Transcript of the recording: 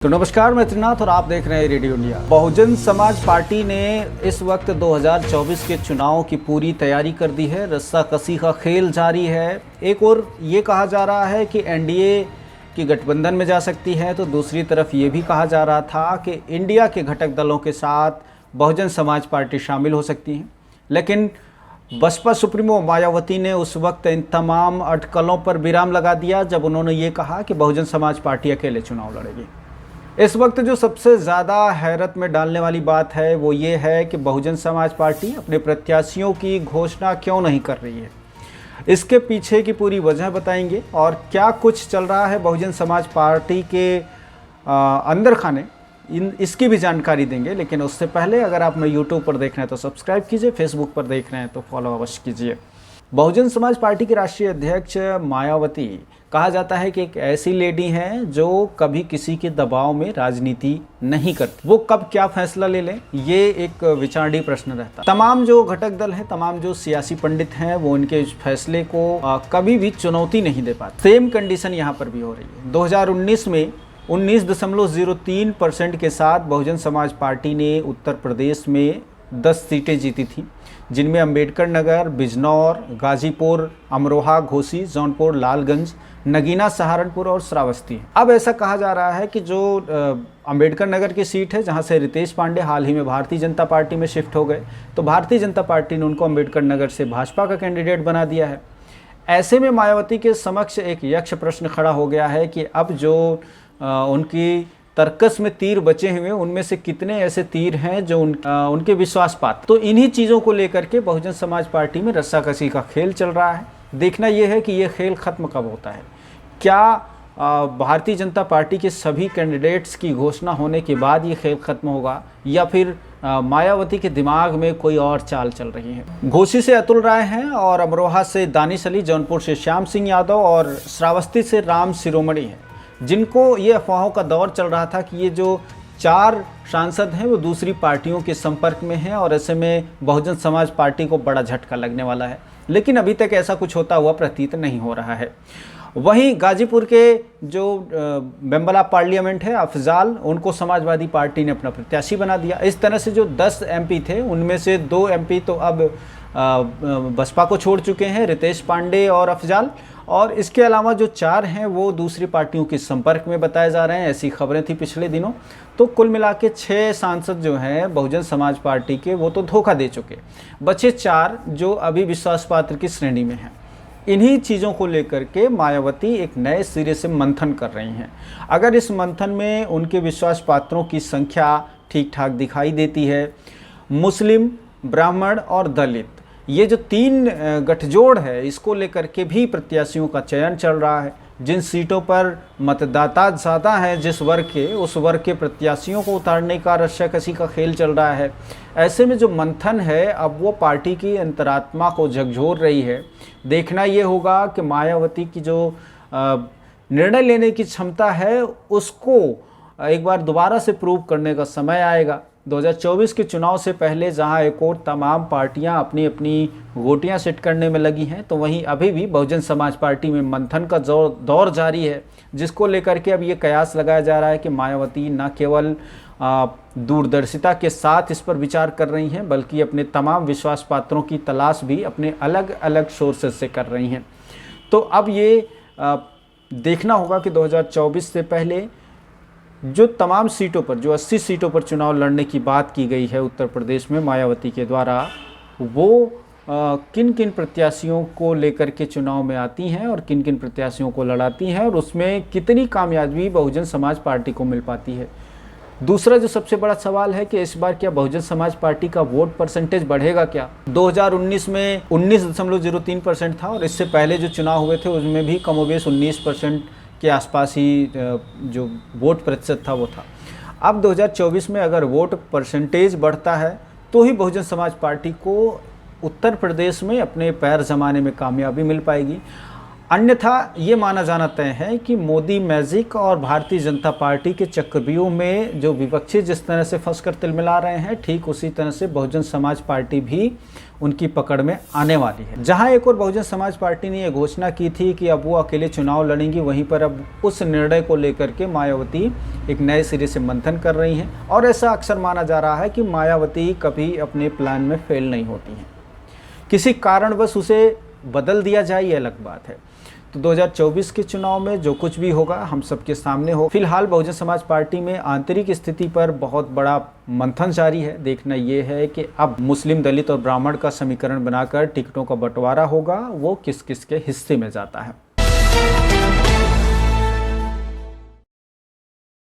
तो नमस्कार, मैं त्रिनाथ और आप देख रहे हैं radio India. Bahujan Samaj party ने इस वक्त 2024 के चुनाव की पूरी तैयारी कर दी है। रस्साकसी का खेल जारी है। एक और ये कहा जा रहा है कि एनडीए की गठबंधन में जा सकती है, तो दूसरी तरफ ये भी कहा जा रहा था कि इंडिया के घटक दलों के साथ बहुजन समाज पार्टी शामिल हो सकती है। लेकिन बसपा सुप्रीमो मायावती ने उस वक्त इन तमाम अटकलों पर विराम लगा दिया जब उन्होंने ये कहा कि बहुजन समाज पार्टी अकेले चुनाव लड़ेगी। इस वक्त जो सबसे ज़्यादा हैरत में डालने वाली बात है वो ये है कि बहुजन समाज पार्टी अपने प्रत्याशियों की घोषणा क्यों नहीं कर रही है। इसके पीछे की पूरी वजह बताएंगे और क्या कुछ चल रहा है बहुजन समाज पार्टी के अंदर खाने, इसकी भी जानकारी देंगे। लेकिन उससे पहले अगर आप मैं यूट्यूब पर देख रहे हैं तो सब्सक्राइब कीजिए, फेसबुक पर देख रहे हैं तो फॉलो अवश्य कीजिए। बहुजन समाज पार्टी की राष्ट्रीय अध्यक्ष मायावती कहा जाता है कि एक ऐसी लेडी हैं जो कभी किसी के दबाव में राजनीति नहीं करती। वो कब क्या फैसला ले लें, ये एक विचारणीय प्रश्न रहता है। तमाम जो घटक दल हैं, तमाम जो सियासी पंडित हैं, वो उनके इस फैसले को कभी भी चुनौती नहीं दे पाते। सेम कंडीशन यहाँ पर भी हो रही है। 2019 में 19.03% के साथ बहुजन समाज पार्टी ने उत्तर प्रदेश में 10 सीटें जीती थी, जिनमें अंबेडकर नगर, बिजनौर, गाजीपुर, अमरोहा, घोसी, जौनपुर, लालगंज, नगीना, सहारनपुर और श्रावस्ती है। अब ऐसा कहा जा रहा है कि जो अंबेडकर नगर की सीट है, जहां से रितेश पांडे हाल ही में भारतीय जनता पार्टी में शिफ्ट हो गए, तो भारतीय जनता पार्टी ने उनको अंबेडकर नगर से भाजपा का कैंडिडेट बना दिया है। ऐसे में मायावती के समक्ष एक यक्ष प्रश्न खड़ा हो गया है कि अब जो उनकी तर्कस में तीर बचे हुए, उनमें से कितने ऐसे तीर हैं जो उनके विश्वास पात्र। तो इन्हीं चीज़ों को लेकर के बहुजन समाज पार्टी में रस्साकसी का खेल चल रहा है। देखना यह है कि ये खेल ख़त्म कब होता है। क्या भारतीय जनता पार्टी के सभी कैंडिडेट्स की घोषणा होने के बाद ये खेल ख़त्म होगा, या फिर मायावती के दिमाग में कोई और चाल चल रही है। घोसी से अतुल राय हैं और अमरोहा से दानिश अली, जौनपुर से श्याम सिंह यादव और श्रावस्ती से राम शिरोमणि हैं, जिनको ये अफवाहों का दौर चल रहा था कि ये जो 4 सांसद हैं वो दूसरी पार्टियों के संपर्क में हैं और ऐसे में बहुजन समाज पार्टी को बड़ा झटका लगने वाला है। लेकिन अभी तक ऐसा कुछ होता हुआ प्रतीत नहीं हो रहा है। वहीं गाजीपुर के जो मेंबर ऑफ पार्लियामेंट है अफजाल, उनको समाजवादी पार्टी ने अपना प्रत्याशी बना दिया। इस तरह से जो 10 एमपी थे, उनमें से 2 एमपी तो अब बसपा को छोड़ चुके हैं, रितेश पांडे और अफजाल, और इसके अलावा जो 4 हैं वो दूसरी पार्टियों के संपर्क में बताए जा रहे हैं। ऐसी खबरें थी पिछले दिनों। तो कुल मिला के 6 सांसद जो हैं बहुजन समाज पार्टी के, वो तो धोखा दे चुके। बचे 4 जो अभी विश्वास पात्र की श्रेणी में हैं। इन्हीं चीज़ों को लेकर के मायावती एक नए सिरे से मंथन कर रही हैं। अगर इस मंथन में उनके विश्वास पात्रों की संख्या ठीक ठाक दिखाई देती है, मुस्लिम, ब्राह्मण और दलित, ये जो 3 गठजोड़ है, इसको लेकर के भी प्रत्याशियों का चयन चल रहा है। जिन सीटों पर मतदाता ज़्यादा हैं जिस वर्ग के, उस वर्ग के प्रत्याशियों को उतारने का रस्साकसी का खेल चल रहा है। ऐसे में जो मंथन है, अब वो पार्टी की अंतरात्मा को झकझोर रही है। देखना ये होगा कि मायावती की जो निर्णय लेने की क्षमता है, उसको एक बार दोबारा से प्रूव करने का समय आएगा। 2024 के चुनाव से पहले जहां एक और तमाम पार्टियां अपनी अपनी गोटियां सेट करने में लगी हैं, तो वहीं अभी भी बहुजन समाज पार्टी में मंथन का दौर जारी है, जिसको लेकर के अब ये कयास लगाया जा रहा है कि मायावती न केवल दूरदर्शिता के साथ इस पर विचार कर रही हैं, बल्कि अपने तमाम विश्वास पात्रों की तलाश भी अपने अलग अलग सोर्सेज से कर रही हैं। तो अब ये देखना होगा कि 2024 से पहले जो तमाम सीटों पर, जो 80 सीटों पर चुनाव लड़ने की बात की गई है उत्तर प्रदेश में मायावती के द्वारा, वो किन किन प्रत्याशियों को लेकर के चुनाव में आती हैं और किन किन प्रत्याशियों को लड़ाती हैं, और उसमें कितनी कामयाबी बहुजन समाज पार्टी को मिल पाती है। दूसरा जो सबसे बड़ा सवाल है कि इस बार क्या बहुजन समाज पार्टी का वोट परसेंटेज बढ़ेगा क्या। 2019 में 19.03% था और इससे पहले जो चुनाव हुए थे उसमें भी कमोबेश 19% के आसपास ही जो वोट प्रतिशत था वो था। अब 2024 में अगर वोट परसेंटेज बढ़ता है तो ही बहुजन समाज पार्टी को उत्तर प्रदेश में अपने पैर जमाने में कामयाबी मिल पाएगी। अन्यथा ये माना जाना तय है कि मोदी मैजिक और भारतीय जनता पार्टी के चक्रव्यूह में जो विपक्षी जिस तरह से फंसकर तिलमिला रहे हैं, ठीक उसी तरह से बहुजन समाज पार्टी भी उनकी पकड़ में आने वाली है। जहां एक और बहुजन समाज पार्टी ने यह घोषणा की थी कि अब वो अकेले चुनाव लड़ेंगी, वहीं पर अब उस निर्णय को लेकर के मायावती एक नए सिरे से मंथन कर रही हैं। और ऐसा अक्सर माना जा रहा है कि मायावती कभी अपने प्लान में फेल नहीं होती हैं, किसी कारणवश उसे बदल दिया जाए ये अलग बात है। तो 2024 के चुनाव में जो कुछ भी होगा हम सबके सामने हो। फिलहाल बहुजन समाज पार्टी में आंतरिक स्थिति पर बहुत बड़ा मंथन जारी है। देखना ये है कि अब मुस्लिम, दलित और ब्राह्मण का समीकरण बनाकर टिकटों का बंटवारा होगा, वो किस किस के हिस्से में जाता है।